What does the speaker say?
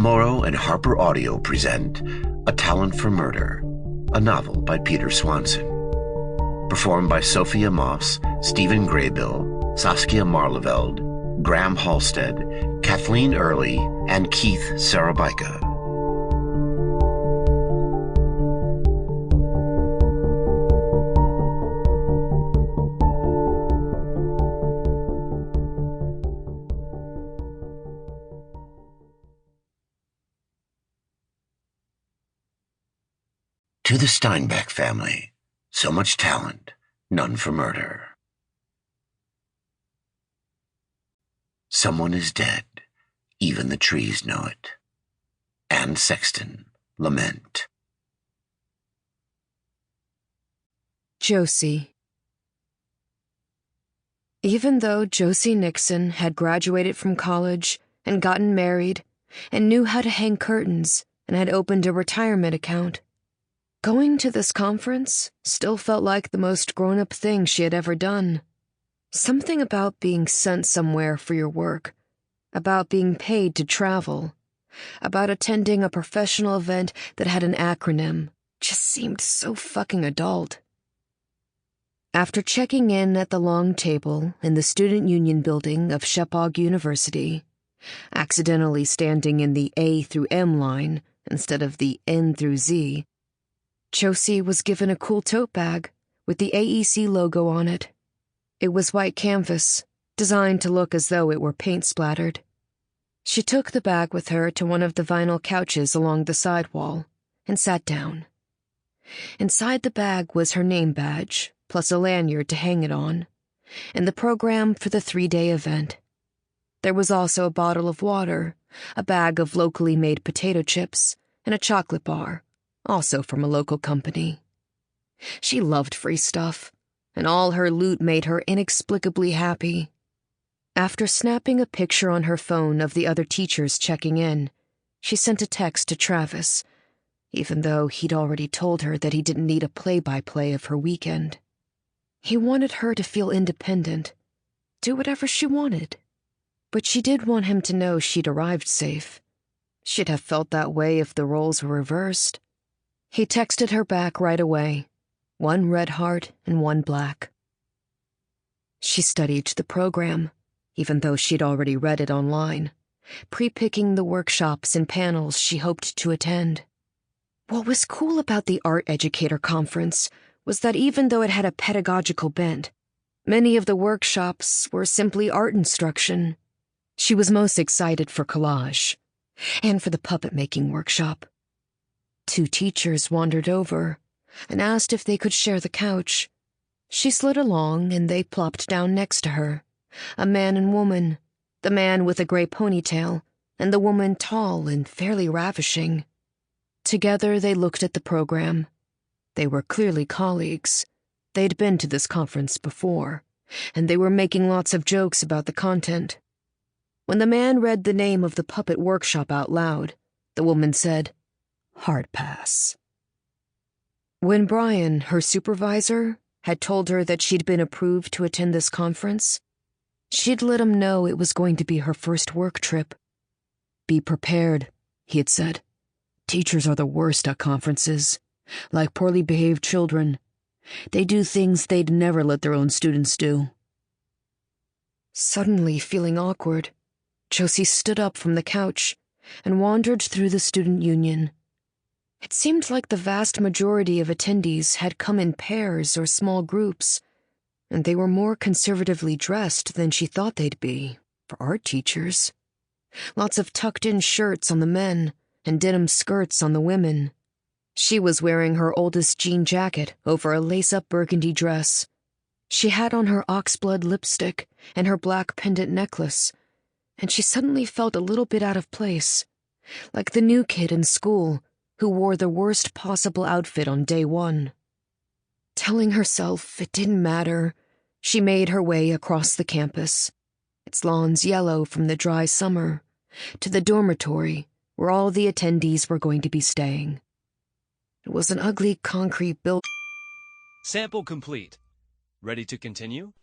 Morrow and HarperAudio present A Talent for Murder, a novel by Peter Swanson. Performed by Sophie Amoss, Stephen Graybill, Saskia Maarleveld, Graham Halstead, Kathleen Early, and Keith Szarabajka. To the Steinbeck family, so much talent, none for murder. Someone is dead, even the trees know it. Anne Sexton, Lament. Josie. Even though Josie Nixon had graduated from college and gotten married and knew how to hang curtains and had opened a retirement account, going to this conference still felt like the most grown-up thing she had ever done. Something about being sent somewhere for your work, about being paid to travel, about attending a professional event that had an acronym, just seemed so fucking adult. After checking in at the long table in the Student Union building of Shephog University, accidentally standing in the A through M line instead of the N through Z, Josie was given a cool tote bag with the AEC logo on it. It was white canvas, designed to look as though it were paint-splattered. She took the bag with her to one of the vinyl couches along the side wall and sat down. Inside the bag was her name badge, plus a lanyard to hang it on, and the program for the 3-day event. There was also a bottle of water, a bag of locally made potato chips, and a chocolate bar, also from a local company. She loved free stuff, and all her loot made her inexplicably happy. After snapping a picture on her phone of the other teachers checking in, she sent a text to Travis, even though he'd already told her that he didn't need a play-by-play of her weekend. He wanted her to feel independent, do whatever she wanted. But she did want him to know she'd arrived safe. She'd have felt that way if the roles were reversed. He texted her back right away, 1 red heart and 1 black. She studied the program, even though she'd already read it online, pre-picking the workshops and panels she hoped to attend. What was cool about the Art Educator Conference was that even though it had a pedagogical bent, many of the workshops were simply art instruction. She was most excited for collage, and for the puppet-making workshop. 2 teachers wandered over and asked if they could share the couch. She slid along and they plopped down next to her, a man and woman, the man with a gray ponytail and the woman tall and fairly ravishing. Together they looked at the program. They were clearly colleagues. They'd been to this conference before, and they were making lots of jokes about the content. When the man read the name of the puppet workshop out loud, the woman said, "Hard pass." When Brian, her supervisor, had told her that she'd been approved to attend this conference, she'd let him know it was going to be her first work trip. "Be prepared," he had said. "Teachers are the worst at conferences, like poorly behaved children. They do things they'd never let their own students do." Suddenly feeling awkward, Josie stood up from the couch and wandered through the student union. It seemed like the vast majority of attendees had come in pairs or small groups, and they were more conservatively dressed than she thought they'd be for art teachers. Lots of tucked-in shirts on the men and denim skirts on the women. She was wearing her oldest jean jacket over a lace-up burgundy dress. She had on her oxblood lipstick and her black pendant necklace, and she suddenly felt a little bit out of place, like the new kid in school who wore the worst possible outfit on day 1. Telling herself it didn't matter, she made her way across the campus, its lawns yellow from the dry summer, to the dormitory where all the attendees were going to be staying. It was an ugly concrete building. Sample complete. Ready to continue?